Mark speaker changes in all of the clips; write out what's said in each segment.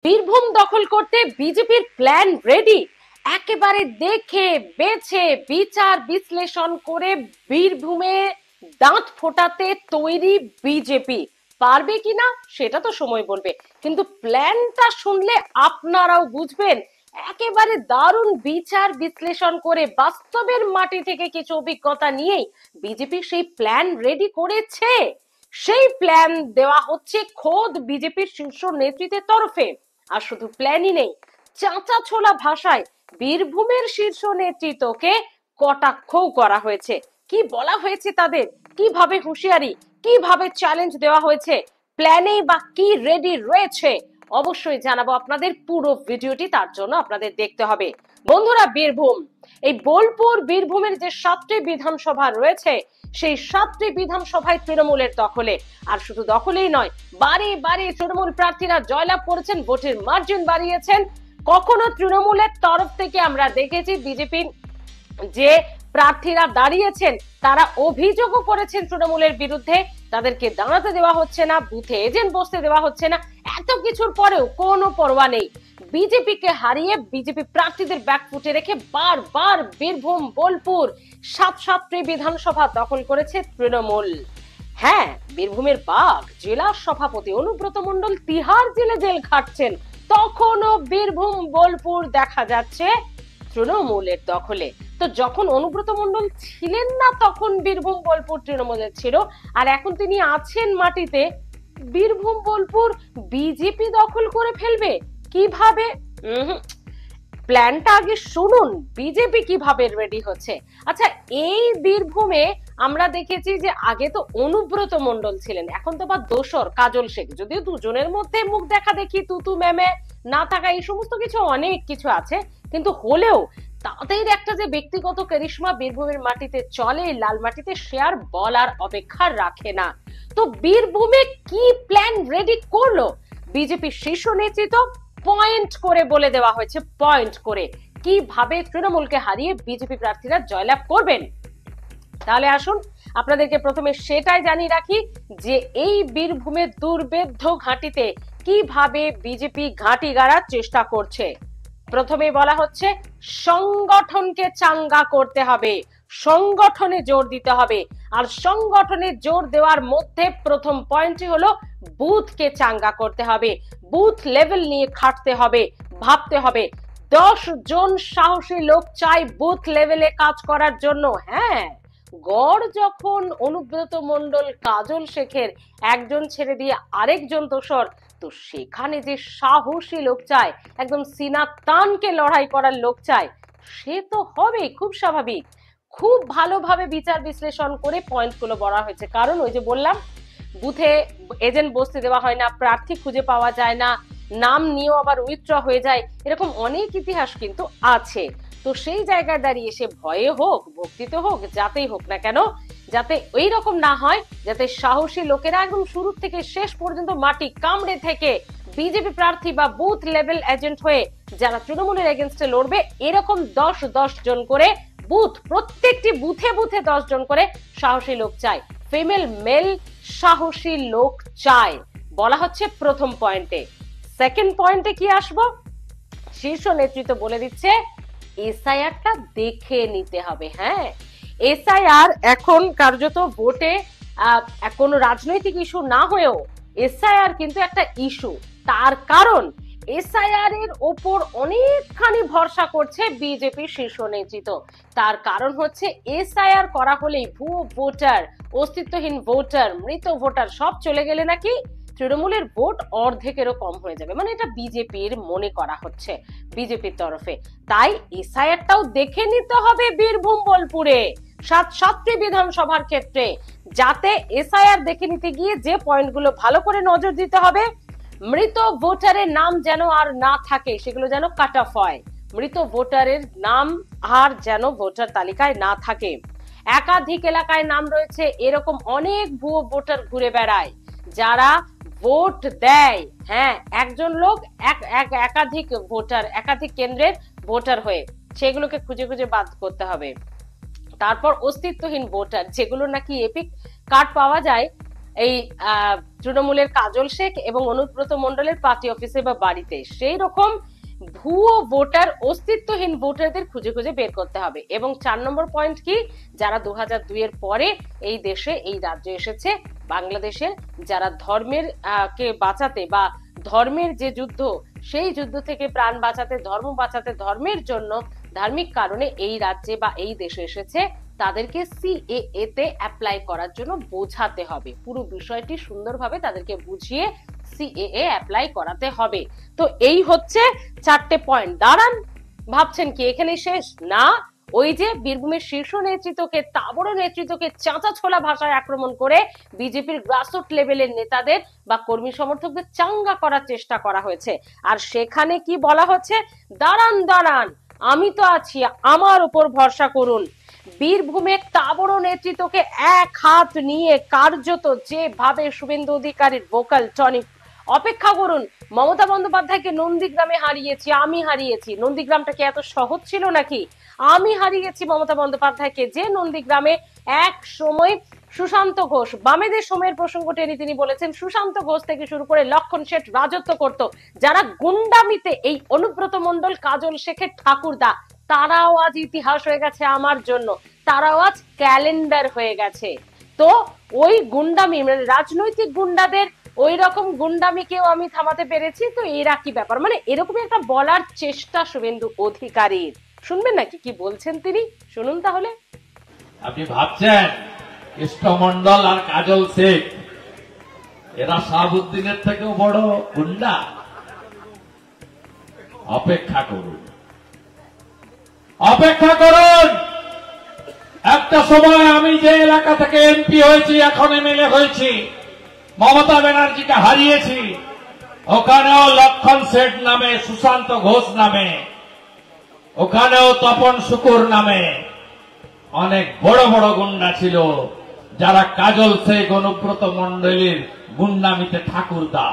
Speaker 1: বীরভূম দখল করতে বিজেপির প্ল্যান রেডি। একেবারে দেখে বেছে বিচার বিশ্লেষণ করে বীরভূমে দাঁত ফোটাতে তৈরি বিজেপি। পারবে কিনা সেটা তো সময় বলবে, কিন্তু প্ল্যানটা শুনলে আপনারাও বুঝবেন। একেবারে দারুণ বিচার বিশ্লেষণ করে বাস্তবের মাটি থেকে কিছু অভিজ্ঞতা নিয়েই বিজেপি সেই প্ল্যান রেডি করেছে। সেই প্ল্যান দেওয়া হচ্ছে খোদ বিজেপির শীর্ষ নেতৃত্বের তরফে। আর শুধু প্ল্যানই নেই, চাঁচা ছোলা ভাষায় বীরভূমের শীর্ষ নেতৃত্বকে কটাক্ষও করা হয়েছে। কি বলা হয়েছে তাদের, কিভাবে হুঁশিয়ারি, কিভাবে চ্যালেঞ্জ দেওয়া হয়েছে, প্ল্যানে বা কি রেডি রয়েছে, অবশ্যই জানাবো আপনাদের। পুরো ভিডিওটি তার জন্য আপনাদের দেখতে হবে। বন্ধুরা, বীরভূম, এই বোলপুর বীরভূমের যে 7টি বিধানসভা রয়েছে, সেই 7টি বিধানসভায় তৃণমূলের দখলে। আর শুধু দখলেই নয়, বারে বারে তৃণমূল প্রার্থীরা জয়লাভ করেছেন, ভোটের মার্জিন বাড়িয়েছেন। কখনো তৃণমূলের তরফ থেকে আমরা দেখেছি বিজেপির যে প্রার্থীরা দাঁড়িয়েছেন তারা অভিযোগও করেছেন তৃণমূলের বিরুদ্ধে, তাদেরকে দাঁড়াতে দেওয়া হচ্ছে না, বুথে এজেন্ট বসতে দেওয়া হচ্ছে না। এত কিছুর পরেও কোনো পরোয়া নেই, বিজেপিকে হারিয়ে বিজেপি প্রার্থীদের ব্যাকফুটে রেখে বারবার বীরভূম বোলপুর 7টি বিধানসভা দখল করেছে তৃণমূল। হ্যাঁ, বীরভূমের বাঘ জেলা সভাপতি অনুব্রত মণ্ডল তিহার জেলে জেল খাটছেন, তখনও বীরভূম বোলপুর দেখা যাচ্ছে তৃণমূলের দখলে। তো যখন অনুব্রত মণ্ডল ছিলেন না তখন বীরভূম বোলপুর তৃণমূলের ছিল, আর এখন তিনি আছেন মাটিতে, বীরভূম বোলপুর বিজেপি দখল করে ফেলবে কিভাবে? প্ল্যানটা আগে শুনুন, বিজেপি কিভাবে রেডি হচ্ছে। আচ্ছা, এই বীরভূমে আমরা দেখেছি যে আগে তো অনুব্রত মণ্ডল ছিলেন, এখন তো বা দোসর কাজল শেখ, যদিও দুজনের মধ্যে মুখ দেখা দেখি তুতু ম্যামে না থাকা এই সমস্ত কিছু অনেক কিছু আছে, কিন্তু হলেও তাদের একটা যে ব্যক্তিগত কারিশমা বীরভূমের মাটিতে চলে, লাল মাটিতে, সে আর বলার অপেক্ষা রাখে না। তো বীরভূমে কি প্ল্যান রেডি করলো বিজেপির শীর্ষ নেতৃত্ব, পয়েন্ট করে বলে দেওয়া হয়েছে, পয়েন্ট করে কিভাবে তৃণমূলকে হারিয়ে বিজেপি প্রার্থীরা জয়লাভ করবেন। তাহলে আসুন আপনাদেরকে প্রথমে সেটাই জানিয়ে রাখি যে এই বীরভূমের দুর্বেদ্য ঘাঁটিতে কিভাবে বিজেপি ঘাঁটি গাড়ার চেষ্টা করছে। প্রথমে বলা হচ্ছে সংগঠনকে চাঙ্গা করতে হবে, সংগঠনে জোর দিতে হবে। আর সংগঠনে জোর দেওয়ার মধ্যে প্রথম পয়েন্টই হলো বুথকে চাঙ্গা করতে হবে, বুথ লেভেল নিয়ে খাটতে হবে, ভাবতে হবে। 10 জন সাহসী লোক চাই বুথ লেভেলে কাজ করার জন্য। হ্যাঁ, গড় যখন অনুব্রত মণ্ডল কাজল শেখের একজন ছেড়ে দিয়ে আরেকজন দোসর, তো সেখানে যে সাহসী লোক চায়, একদম সিনা তানকে লড়াই করার লোক চায়, সে তো হবে, খুব স্বাভাবিক। খুব ভালোভাবে বিচার বিশ্লেষণ করে পয়েন্টগুলো বলা হয়েছে, কারণ ওই যে বললাম, বুথে এজেন্ট বসতে দেওয়া হয় না, প্রার্থী খুঁজে পাওয়া যায় না, নাম নিয়েও আবার উইথড্র হয়ে যায়, এরকম অনেক ইতিহাস কিন্তু আছে। তো সেই জায়গায় দাঁড়িয়ে সে ভয়ে হোক, ভক্তিতে হোক, যাতেই হোক না কেন, যাতে ওই রকম না হয়, যাতে সাহসী লোকেরা একদম শুরু থেকে শেষ পর্যন্ত মাটি কামড়ে থেকে বিজেপি প্রার্থী বা বুথ লেভেল এজেন্ট হয়ে যারা তৃণমূলের এগেনস্টে লড়বে, এরকম 10 জন করে বুথ, প্রত্যেকটি বুথে বুথে 10 জন করে সাহসী লোক চায়, ফিমেল মেল সাহসী লোক চায়, বলা হচ্ছে প্রথম পয়েন্টে। সেকেন্ড পয়েন্টে কি আসবো, শীর্ষ নেতৃত্ব বলে দিচ্ছে এসআইআরটা দেখে নিতে হবে। হ্যাঁ, এসআইআর এখন কার্যত ভোটে কোনো রাজনৈতিক ইস্যু না হয়েও এসআইআর কিন্তু একটা ইস্যু। তার কারণ এসআইআর এর ওপর অনেকখানি ভরসা করছে বিজেপি শীর্ষ নেতৃত্ব। তার কারণ হচ্ছে এসআইআর করা হলেই ভুয়ো ভোটার, অস্তিত্বহীন ভোটার, মৃত ভোটার সব চলে গেলে নাকি তৃণমূলের ভোট অর্ধেকেরও কম হয়ে যাবে, মানে এটা বিজেপির মনে করা হচ্ছে বিজেপির তরফে। তাই এসআইআরটাও দেখে নিতে হবে বীরভূম বোলপুরে 7টি বিধানসভার ক্ষেত্রে, যাতে এসআইআর দেখে নিতে গিয়ে যে পয়েন্টগুলো ভালো করে নজর দিতে হবে, মৃত ভোটারের নাম যেন আর না থাকে, সেগুলো যেন কাট অফ হয়, মৃত ভোটারের নাম আর যেন ভোটার তালিকায় না থাকে। একাধিক এলাকায় নাম রয়েছে, এরকম অনেক ভুয়ো ভোটার ঘুরে বেড়ায় যারা ভোট দেয়, হ্যাঁ, একজন লোক একাধিক ভোটার, একাধিক কেন্দ্রের ভোটার হয়ে, সেগুলোকে খুঁজে খুঁজে বাদ করতে হবে। তারপর অস্তিত্বহীন ভোটার, যেগুলো নাকি এপিক কার্ড পাওয়া যায়, এই তৃণমূলের কাজল শেখ এবং অনুব্রত মণ্ডলের পার্টি অফিসে বা বাড়িতে, সেই রকম ভুয়ো ভোটার, অস্তিত্বহীন ভোটারদের খুঁজে খুঁজে বের করতে হবে। এবং 4 নম্বর পয়েন্ট কি, যারা 2002 এর পরে এই দেশে, এই রাজ্যে এসেছে, বাংলাদেশের, যারা ধর্মের কে বাঁচাতে বা ধর্মের যে যুদ্ধ, সেই যুদ্ধ থেকে প্রাণ বাঁচাতে, ধর্ম বাঁচাতে, ধর্মের জন্য, ধার্মিক কারণে এই রাজ্যে বা এই দেশে এসেছে, তাদেরকে সিএএ তে অ্যাপ্লাই করার জন্য বোঝাতে হবে। পুরো বিষয়টি সুন্দরভাবে তাদেরকে বুঝিয়ে সিএএ অ্যাপ্লাই করাতে হবে। তো এই হচ্ছে 4টে পয়েন্ট। দাঁড়ান, ভাবছেন কি এখানে শেষ? না, ওই যে বীরভূমের শীর্ষ নেতৃত্বকে, তাবড় নেতৃত্বকে চাঁচা ছোলা ভাষায় আক্রমণ করে বিজেপির গ্রাসরুট লেভেলের নেতাদের বা কর্মী সমর্থকদের চাঙ্গা করার চেষ্টা করা হয়েছে। আর সেখানে কি বলা হচ্ছে, দাঁড়ান দাঁড়ান, আমি তো আছি, আমার উপর ভরসা করুন। বীরভূমে তাবড় নেতৃত্বকে এক হাত নিয়ে কার্যত যেভাবে শুভেন্দু অধিকারীর ভোকাল টনিক, অপেক্ষা করুন, মমতা বন্দ্যোপাধ্যায়কে নন্দীগ্রামে হারিয়েছি, আমি হারিয়েছি। নন্দীগ্রামটা কি এত সহজ ছিল নাকি? আমি হারিয়েছি মমতা বন্দ্যোপাধ্যায়কে, যে নন্দীগ্রামে এক সময় সুশান্ত ঘোষ, বামেদের সময়ের প্রসঙ্গ টেনে তিনি বলেছেন, সুশান্ত ঘোষ থেকে শুরু করে লক্ষণ শেঠ রাজত্ব করত, যারা গুন্ডামিতে এই অনুব্রত মণ্ডল, কাজল শেখের ঠাকুরদা, তারাও আজ ইতিহাস হয়ে গেছে আমার জন্য, তারাও আজ ক্যালেন্ডার হয়ে গেছে। তো ওই গুন্ডামি, মানে রাজনৈতিক গুন্ডাদের ওই রকম গুন্ডামিকেও আমি থামাতে পেরেছি, তো এরা কি ব্যাপার, মানে এরকমই একটা বলার চেষ্টা শুভেন্দু অধিকারীর। শুনবেন নাকি কি বলছেন তিনি? শুনুন তাহলে।
Speaker 2: আপনি ভাবছেন কৃষ্ণমন্ডল আর কাজল শেখ এরা শাহাবুদ্দিনের থেকেও বড় গুন্ডা? অপেক্ষা করুন, অপেক্ষা করুন। একটা সময় আমি যে এলাকা থেকে এমপি হয়েছি, এখন এমএলএ হয়েছি, মমতা ব্যানার্জিকে হারিয়েছি, ওখানেও লক্ষণ শেঠ নামে, সুশান্ত ঘোষ নামে, ওখানেও তপন শুকুর নামে অনেক বড় বড় গুন্ডা ছিল, যারা কাজল শেখ, অনুব্রত মণ্ডলীর গুন্ডামিতে ঠাকুরদা,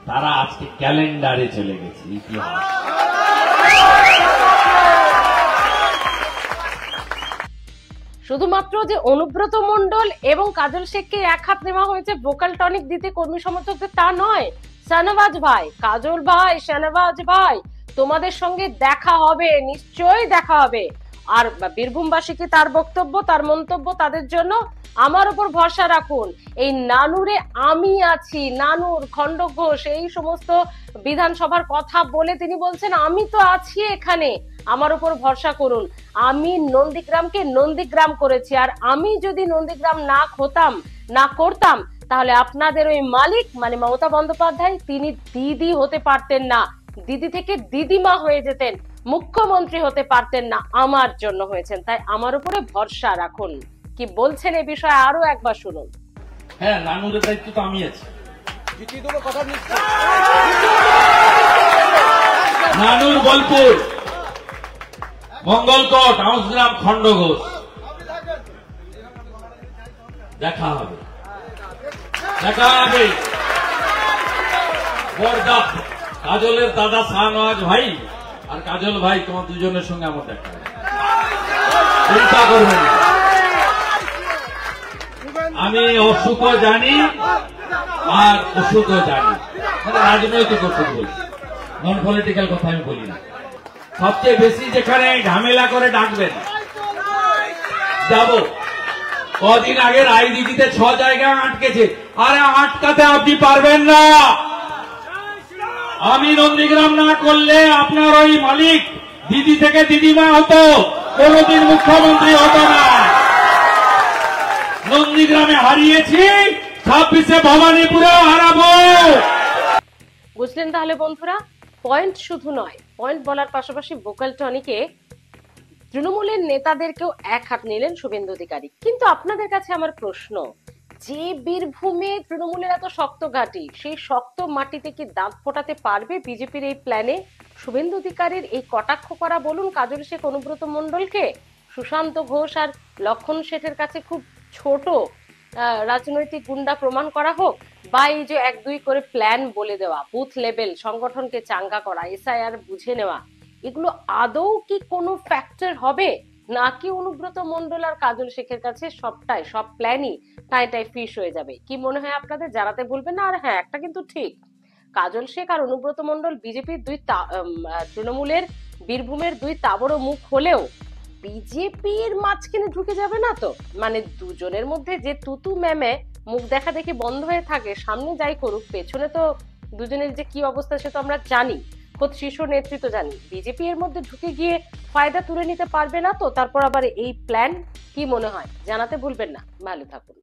Speaker 2: তারা আজকে ক্যালেন্ডারে চলে গেছে, ইতিহাস।
Speaker 1: শুধুমাত্র যে অনুব্রত মণ্ডল এবং কাজল শেখকে এক হাত নেওয়া হয়েছে ভোকাল টনিক দিতে কর্মী সমর্থকদের, তা নয়। শাহনওয়াজ ভাই, কাজল ভাই, শাহনওয়াজ ভাই, তোমাদের সঙ্গে দেখা হবে, নিশ্চয়ই দেখা হবে। আর বীরভূমবাসীকে তার বক্তব্য, তার মন্তব্য, তাদের জন্য আমার উপর ভরসা রাখুন। এই নানুরে আমি আছি, নানুর, খণ্ডঘোষ, এই সমস্ত বিধানসভার কথা বলে তিনি বলছেন আমি তো আছি এখানে, আমার উপর ভরসা করুন। আমি নন্দীগ্রামকে নন্দীগ্রাম করেছি, আর আমি যদি নন্দীগ্রাম না করতাম, তাহলে আপনাদের ওই মালিক মানে মমতা বন্দ্যোপাধ্যায়, তিনি দিদি হতে পারতেন না, দিদি থেকে দিদিমা হয়ে যেতেন, মুখ্যমন্ত্রী হতে পারতেন না, আমার জন্য হয়েছেন। তাই আমার উপরে ভরসা রাখুন। কি বলছেন এ বিষয়ে আরো একবার শুনুন।
Speaker 2: হ্যাঁ, নানুরের দায়িত্ব তো আমি আছি। নানুর, বোলপুর, মঙ্গলকোট, আউসগ্রাম, খণ্ডঘোষ, দেখা হবে, দেখা হবে। কাজলের দাদা শাহনওয়াজ ভাই আর কাজল ভাই, তোমার দুজনের সঙ্গে আমার দেখা হবে, চিন্তা করবেন না। আমি অসুখও জানি আর অসুখও জানি, রাজনৈতিক অসুখ বলি, নন পলিটিক্যাল কথা আমি বলি না। সবচেয়ে বেশি যেখানে ঝামেলা করে ডাকবেন যাব। কদিন আগে রায়দিঘিতে 6 জায়গায় আটকেছে, আরে আটকাতে আপনি পারবেন না। আমি নন্দীগ্রাম না করলে আপনার ওই মালিক দিদি থেকে দিদিমা হতো, কোনদিন মুখ্যমন্ত্রী হতো না। নন্দীগ্রামে হারিয়েছি, 26-এ ভবানীপুরেও হারাবো।
Speaker 1: বুঝলেন তাহলে বন্ধুরা? পয়েন্ট শুধু নয়, পয়েন্ট বলার পাশাপাশি ভোকাল টনিকে তৃণমূলের নেতাদেরকেও এক হাত নিলেন শুভেন্দু অধিকারী। কিন্তু আপনাদের কাছে আমার প্রশ্ন, যে বীরভূমে তৃণমূলের এত শক্ত ঘাঁটি, সেই শক্ত মাটিতে কি দাঁত ফোটাতে পারবে বিজেপির এই প্ল্যানে? শুভেন্দু অধিকারীর এই কটাক্ষ করা বলুন কাজল শেখ, অনুব্রত মণ্ডলকে, সুশান্ত ঘোষ আর লক্ষণ শেঠের কাছে খুব ছোট রাজনৈতিক গুন্ডা প্রমাণ করা হোক, বা এই যে 1-2 করে প্ল্যান বলে দেওয়া, বুথ লেভেল সংগঠনকে চাঙ্গা করা, এসআইআর বুঝে নেওয়া, এগুলো আদৌ কি কোনো ফ্যাক্টর হবে? নাকি অনুব্রত মণ্ডল আর কাজল শেখের কাছে সবটাই, সব প্ল্যানই টাই ফিশ হয়ে যাবে? কি মনে হয় আপনাদের? জানাতে ভুলবেন না। আর হ্যাঁ, একটা কিন্তু ঠিক, কাজল শেখ আর অনুব্রত মণ্ডল বিজেপির তৃণমূলের বীরভূমের দুই তাবড় মুখ হলেও বিজেপির মাঝখানে ঢুকে যাবে না তো? মানে দুজনের মধ্যে যে তুতু ম্যামে মুখ দেখা দেখি বন্ধ হয়ে থাকে, সামনে যাই করুক পেছনে তো দুজনের যে কি অবস্থা সে তো আমরা জানি, খোদ শীর্ষ নেতৃত্ব জানি। বিজেপি এর মধ্যে ঢুকে গিয়ে ফায়দা তুলে নিতে পারবে না তো? তারপর আবার এই প্ল্যান, কি মনে হয়? জানাতে ভুলবেন না। ভালো থাকুন।